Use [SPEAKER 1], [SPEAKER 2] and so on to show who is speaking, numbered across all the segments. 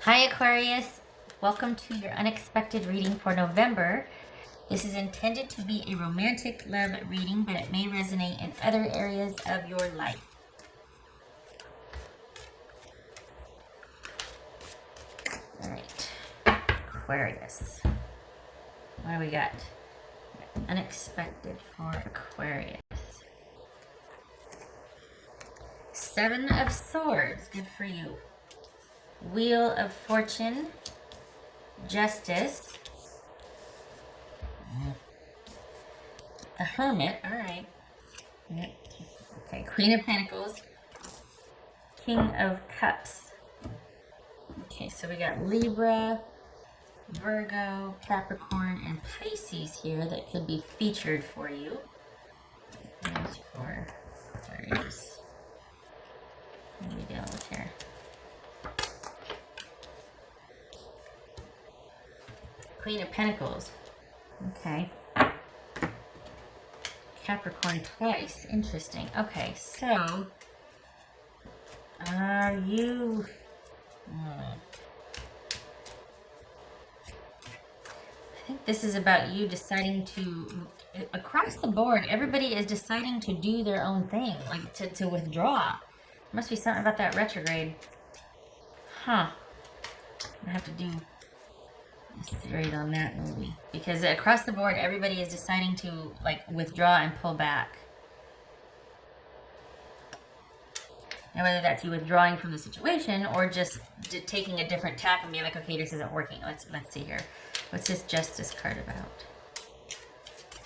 [SPEAKER 1] Hi Aquarius, welcome to your unexpected reading for November. This is intended to be a romantic love reading, but it may resonate in other areas of your life. All right, Aquarius. What do we got? Unexpected for Aquarius. Seven of Swords, good for you. Wheel of Fortune, Justice, the Hermit, all right. Okay, Queen of Pentacles, King of Cups. Okay, so we got Libra, Virgo, Capricorn, and Pisces here that could be featured for you. There's for Aquarius. What are we dealing with here? Queen of Pentacles. Okay. Capricorn twice. Interesting. Okay, so are you... I think this is about you deciding to... Across the board, everybody is deciding to do their own thing. Like, to withdraw. Must be something about that retrograde. Huh. I have to do a series on that movie. Because across the board, everybody is deciding to, like, withdraw and pull back. And whether that's you withdrawing from the situation or just taking a different tack and being like, okay, this isn't working. Let's see here. What's this Justice card about?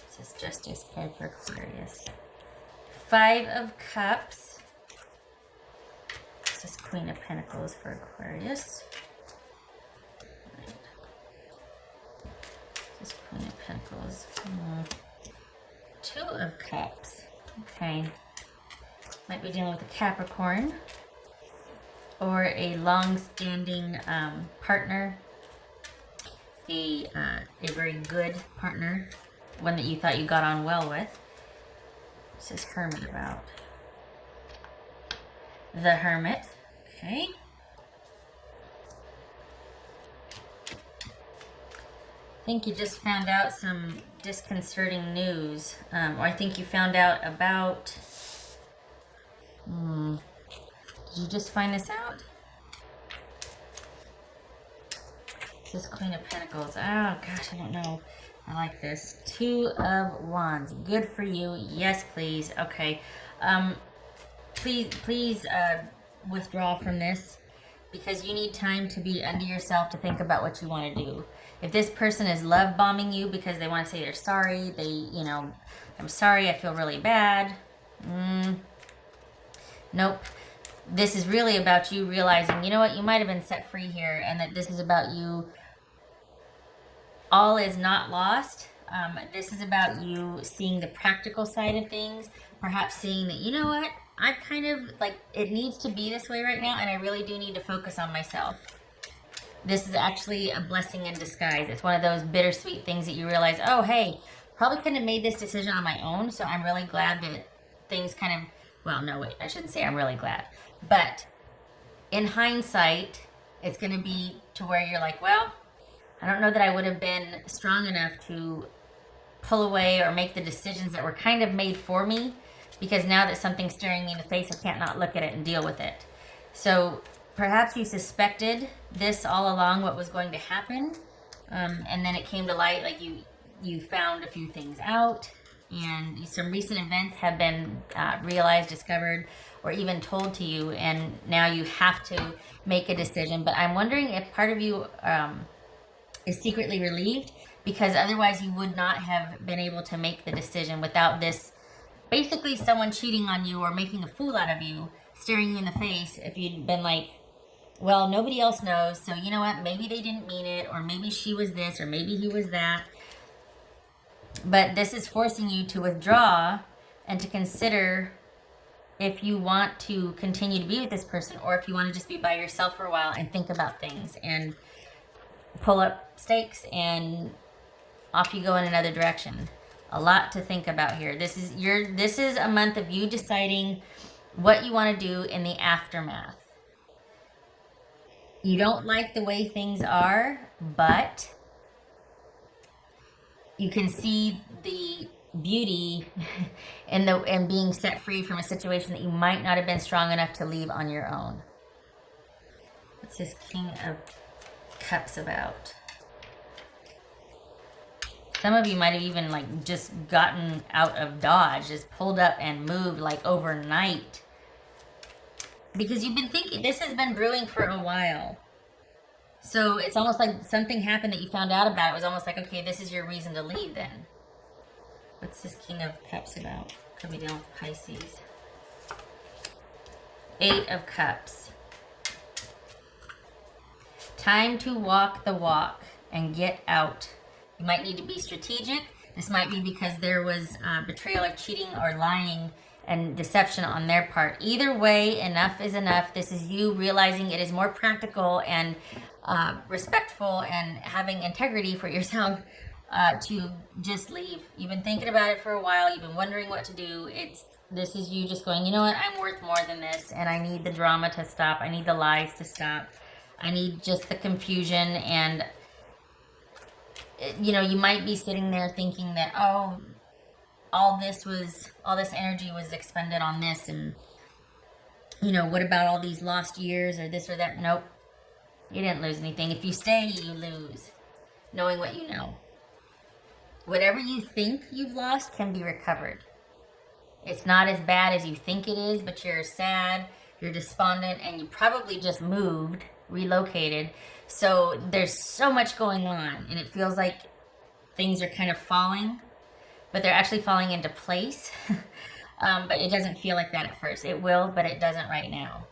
[SPEAKER 1] What's this Justice card for Aquarius? Five of Cups. This is Queen of Pentacles for Aquarius. Right. This is Queen of Pentacles. Two of Cups. Okay. Might be dealing with a Capricorn or a long-standing partner, a very good partner, one that you thought you got on well with. What's this Hermit about? The Hermit. Okay. I think you just found out some disconcerting news. Or I think you found out about... Did you just find this out? This is Queen of Pentacles. Oh, gosh, I don't know. I like this. Two of Wands. Good for you. Yes, please. Okay. Please withdraw from this because you need time to be under yourself to think about what you want to do. If this person is love bombing you because they want to say they're sorry, I'm sorry, I feel really bad. Nope. This is really about you realizing, you know what, you might have been set free here, and that this is about you. All is not lost. This is about you seeing the practical side of things, perhaps seeing that, you know what, I've kind of, like, it needs to be this way right now, and I really do need to focus on myself. This is actually a blessing in disguise. It's one of those bittersweet things that you realize, oh, hey, probably couldn't have made this decision on my own, so I'm really glad that things kind of, well, no, wait, I shouldn't say I'm really glad. But in hindsight, it's going to be to where you're like, well, I don't know that I would have been strong enough to pull away or make the decisions that were kind of made for me, because now that something's staring me in the face, I can't not look at it and deal with it. So perhaps you suspected this all along, what was going to happen, and then it came to light, like you found a few things out, and some recent events have been realized, discovered, or even told to you, and now you have to make a decision. But I'm wondering if part of you is secretly relieved, because otherwise you would not have been able to make the decision without this, basically someone cheating on you or making a fool out of you, staring you in the face. If you'd been like, well, nobody else knows, so you know what, maybe they didn't mean it, or maybe she was this, or maybe he was that. But this is forcing you to withdraw and to consider if you want to continue to be with this person, or if you want to just be by yourself for a while and think about things and pull up stakes and off you go in another direction. A lot to think about here. This is a month of you deciding what you want to do in the aftermath. You don't like the way things are, but you can see the beauty in being set free from a situation that you might not have been strong enough to leave on your own. What's this King of Cups about? Some of you might have even like just gotten out of Dodge, just pulled up and moved like overnight. Because you've been thinking, this has been brewing for a while. So it's almost like something happened that you found out about. It was almost like, okay, this is your reason to leave then. What's this King of Cups about? Could be dealing with Pisces. 8 of Cups. Time to walk the walk and get out. You might need to be strategic. This might be because there was betrayal or cheating or lying and deception on their part. Either way, enough is enough. This is you realizing it is more practical and respectful and having integrity for yourself to just leave. You've been thinking about it for a while. You've been wondering what to do. This is you just going, you know what? I'm worth more than this, and I need the drama to stop. I need the lies to stop. I need just the confusion. And you know, you might be sitting there thinking that, oh, all this energy was expended on this, and you know, what about all these lost years or this or that? Nope, you didn't lose anything. If you stay, you lose, knowing what you know. Whatever you think you've lost can be recovered. It's not as bad as you think it is, but you're sad, you're despondent, and you probably just moved, relocated. So there's so much going on, and it feels like things are kind of falling, but they're actually falling into place. But it doesn't feel like that at first. It will, but it doesn't right now.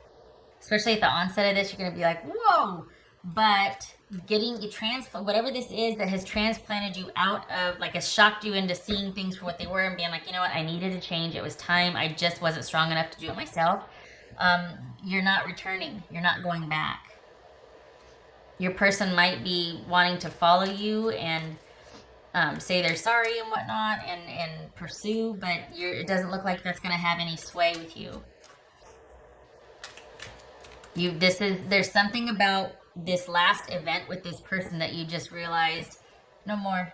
[SPEAKER 1] Especially at the onset of this, you're going to be like, whoa! But getting you whatever this is that has transplanted you out of, like, has shocked you into seeing things for what they were and being like, you know what, I needed a change. It was time. I just wasn't strong enough to do it myself. You're not returning. You're not going back. Your person might be wanting to follow you and say they're sorry and whatnot and pursue, but it doesn't look like that's going to have any sway with you. There's something about this last event with this person that you just realized, no more.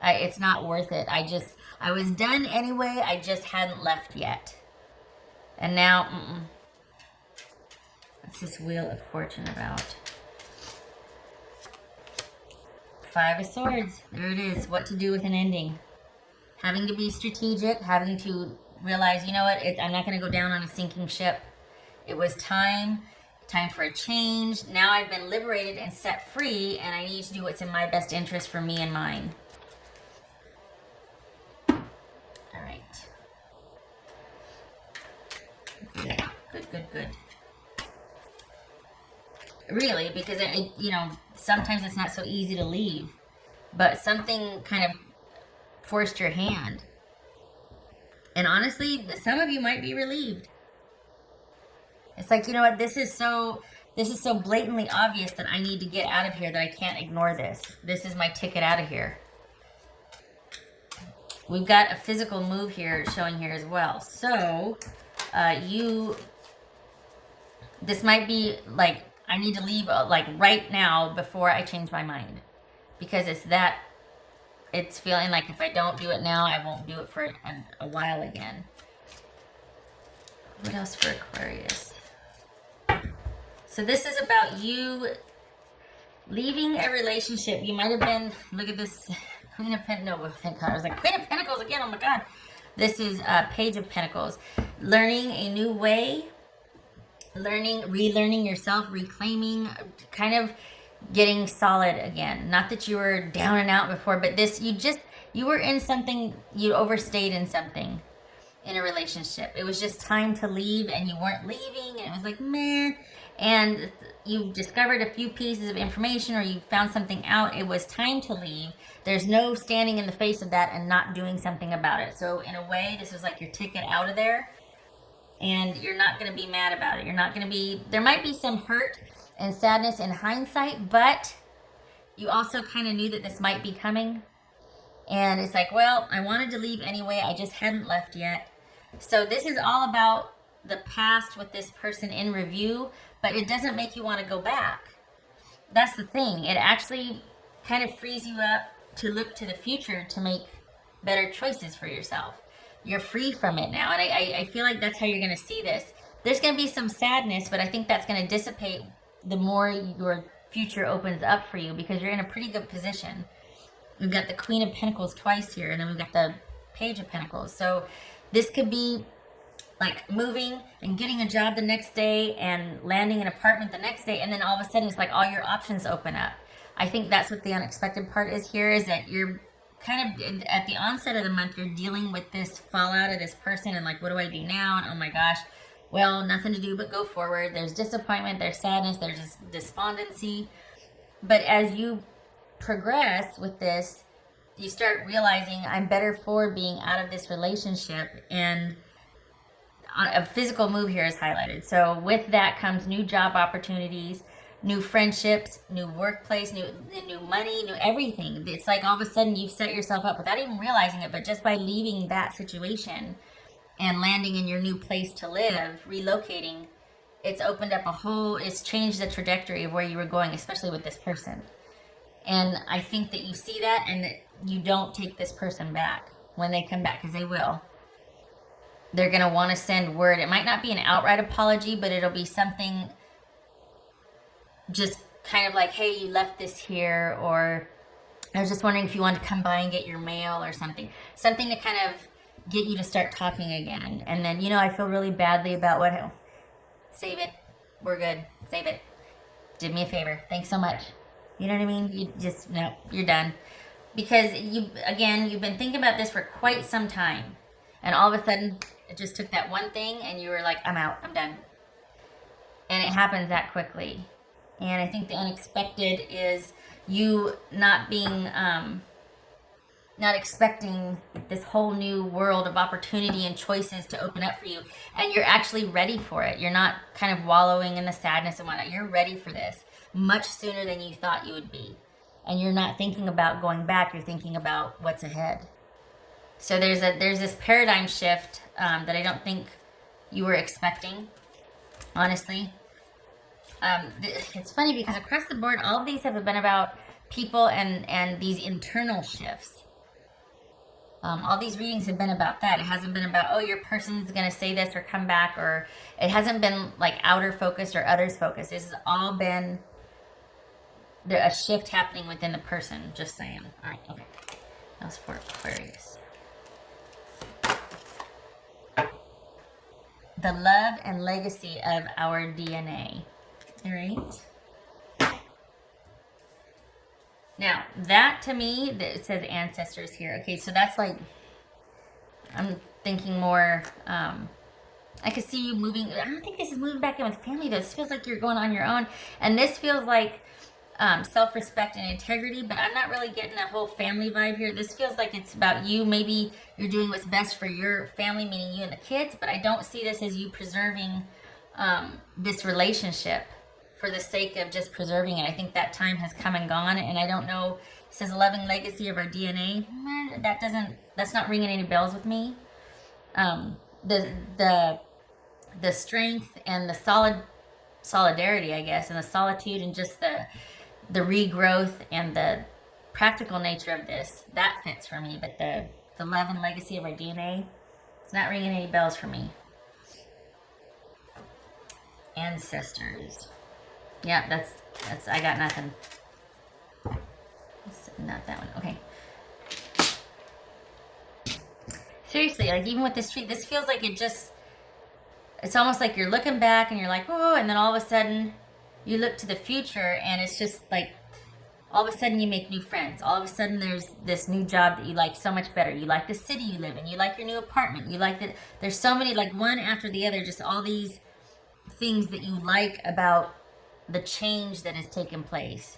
[SPEAKER 1] It's not worth it. I was done anyway. I just hadn't left yet. And now, what's this Wheel of Fortune about? 5 of Swords. There it is. What to do with an ending. Having to be strategic. Having to realize, you know what? I'm not going to go down on a sinking ship. It was time for a change. Now I've been liberated and set free, and I need to do what's in my best interest for me and mine. All right. Good. Really, because you know, sometimes it's not so easy to leave, but something kind of forced your hand. And honestly, some of you might be relieved. It's like, you know what, this is so blatantly obvious that I need to get out of here, that I can't ignore this. This is my ticket out of here. We've got a physical move here showing here as well. So, this might be like, I need to leave like right now before I change my mind. Because it's feeling like if I don't do it now, I won't do it for a while again. What else for Aquarius? So this is about you leaving a relationship. You might have been, look at this, Queen of Pentacles. No, thank God. I was like, Queen of Pentacles again, oh my God. This is Page of Pentacles. Learning a new way. Relearning yourself, reclaiming, kind of getting solid again. Not that you were down and out before, but you were in something, you overstayed in something in a relationship. It was just time to leave, and you weren't leaving, and it was like, meh. And you discovered a few pieces of information, or you found something out. It was time to leave. There's no standing in the face of that and not doing something about it. So in a way, this was like your ticket out of there. And you're not going to be mad about it. You're not going to be, there might be some hurt and sadness in hindsight, but you also kind of knew that this might be coming. And it's like, well, I wanted to leave anyway. I just hadn't left yet. So this is all about the past with this person in review, but it doesn't make you want to go back. that's the thing. It actually kind of frees you up to look to the future to make better choices for yourself. You're free from it now. And I feel like that's how you're going to see this. There's going to be some sadness, but I think that's going to dissipate the more your future opens up for you, because you're in a pretty good position. We've got the Queen of Pentacles twice here, and then we've got the Page of Pentacles. So this could be like moving and getting a job the next day and landing an apartment the next day, and then all of a sudden it's like all your options open up. I think that's what the unexpected part is here, is that you're kind of at the onset of the month, you're dealing with this fallout of this person, and like, what do I do now? And oh my gosh, well, nothing to do but go forward. There's disappointment, there's sadness, there's just despondency. But as you progress with this, you start realizing I'm better for being out of this relationship, and a physical move here is highlighted. So with that comes new job opportunities, new friendships, new workplace, new money, new everything. It's like all of a sudden you've set yourself up without even realizing it, but just by leaving that situation and landing in your new place to live, relocating, it's opened up it's changed the trajectory of where you were going, especially with this person. And I think that you see that, and that you don't take this person back when they come back, because they will. They're going to want to send word. It might not be an outright apology, but it'll be something just kind of like, hey, you left this here, or I was just wondering if you wanted to come by and get your mail or something. Something to kind of get you to start talking again. And then, I feel really badly about what... Save it. We're good. Save it. Did me a favor. Thanks so much. You know what I mean? You just, no, you're done. Because you've been thinking about this for quite some time. And all of a sudden, it just took that one thing and you were like, I'm out, I'm done. And it happens that quickly. And I think the unexpected is you not being, not expecting this whole new world of opportunity and choices to open up for you. And you're actually ready for it. You're not kind of wallowing in the sadness and whatnot. You're ready for this much sooner than you thought you would be. And you're not thinking about going back. You're thinking about what's ahead. So there's this paradigm shift that I don't think you were expecting, honestly. It's funny because across the board, all of these have been about people and these internal shifts. All these readings have been about that. It hasn't been about, oh, your person's going to say this or come back, or it hasn't been like outer focused or others focused. This has all been a shift happening within the person, just saying. All right, okay. That was for Aquarius. The love and legacy of our DNA. All right. Now, that to me, it says ancestors here. Okay, so that's like, I'm thinking more, I could see you moving. I don't think this is moving back in with family, though. This feels like you're going on your own. And this feels like self-respect and integrity, but I'm not really getting a whole family vibe here. This feels like it's about you. Maybe you're doing what's best for your family, meaning you and the kids, but I don't see this as you preserving this relationship for the sake of just preserving it. I think that time has come and gone, and I don't know. It says loving legacy of our DNA. That's not ringing any bells with me. The strength and the solidarity, I guess, and the solitude and just the regrowth and the practical nature of this, that fits for me. But the love and legacy of our DNA, it's not ringing any bells for me. Ancestors. Yeah, that's I got nothing. Not that one. Okay. Seriously, like even with this tree, this feels like it's almost like you're looking back and you're like, oh, and then all of a sudden you look to the future and it's just like all of a sudden you make new friends. All of a sudden there's this new job that you like so much better. You like the city you live in. You like your new apartment. You like that. There's so many, like one after the other, just all these things that you like about the change that has taken place.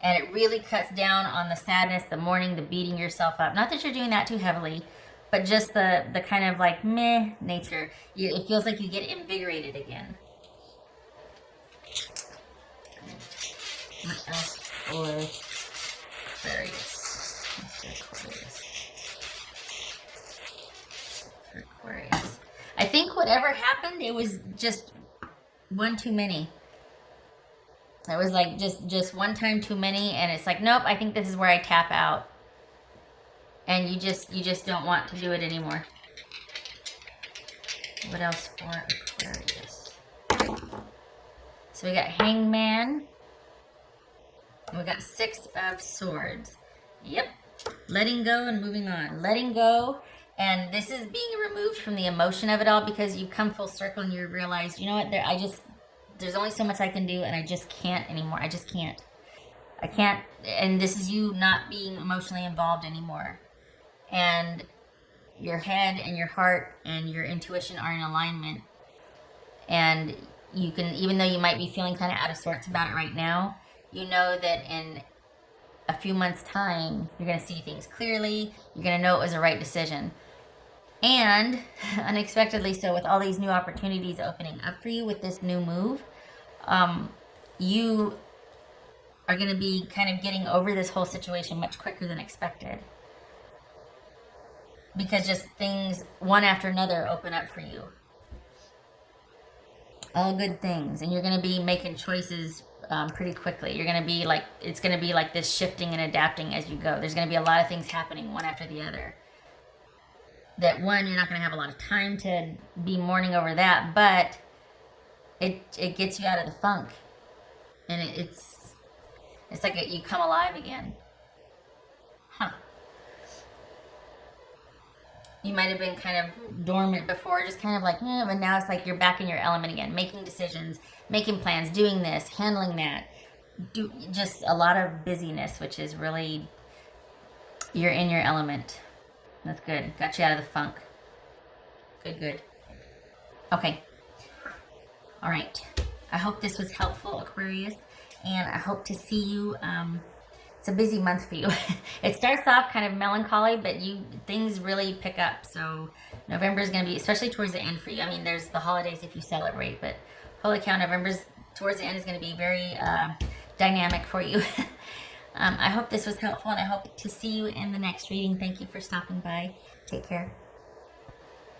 [SPEAKER 1] And it really cuts down on the sadness, the mourning, the beating yourself up. Not that you're doing that too heavily, but just the kind of like meh nature. It feels like you get invigorated again. What else for Aquarius? I think whatever happened, it was just one too many. It was like just one time too many, and it's like, nope, I think this is where I tap out. And you just don't want to do it anymore. What else for Aquarius? So we got Hangman. And we got Six of Swords. Yep. Letting go and moving on. Letting go. And this is being removed from the emotion of it all, because you come full circle and you realize, you know what, there's only so much I can do, and I just can't anymore. I just can't. I can't. And this is you not being emotionally involved anymore. And your head and your heart and your intuition are in alignment. And you can, even though you might be feeling kind of out of sorts about it right now, you know that in a few months' time, you're going to see things clearly. You're going to know it was the right decision. And unexpectedly so, with all these new opportunities opening up for you with this new move, you are going to be kind of getting over this whole situation much quicker than expected. Because just things, one after another, open up for you. All good things. And you're going to be making choices pretty quickly. You're going to be like, it's going to be like this shifting and adapting as you go. There's going to be a lot of things happening one after the other. That one, you're not going to have a lot of time to be mourning over that, but it gets you out of the funk. And it's like you come alive again. Huh. You might have been kind of dormant before, just kind of like, but now it's like you're back in your element again, making decisions, making plans, doing this, handling that. Just a lot of busyness, which is really, you're in your element. That's good. Got you out of the funk. Good. Okay. All right. I hope this was helpful, Aquarius, and I hope to see you. It's a busy month for you. It starts off kind of melancholy, but things really pick up. So November is going to be, especially towards the end for you. I mean, there's the holidays if you celebrate, but holy cow, November's towards the end is going to be very dynamic for you. I hope this was helpful, and I hope to see you in the next reading. Thank you for stopping by. Take care.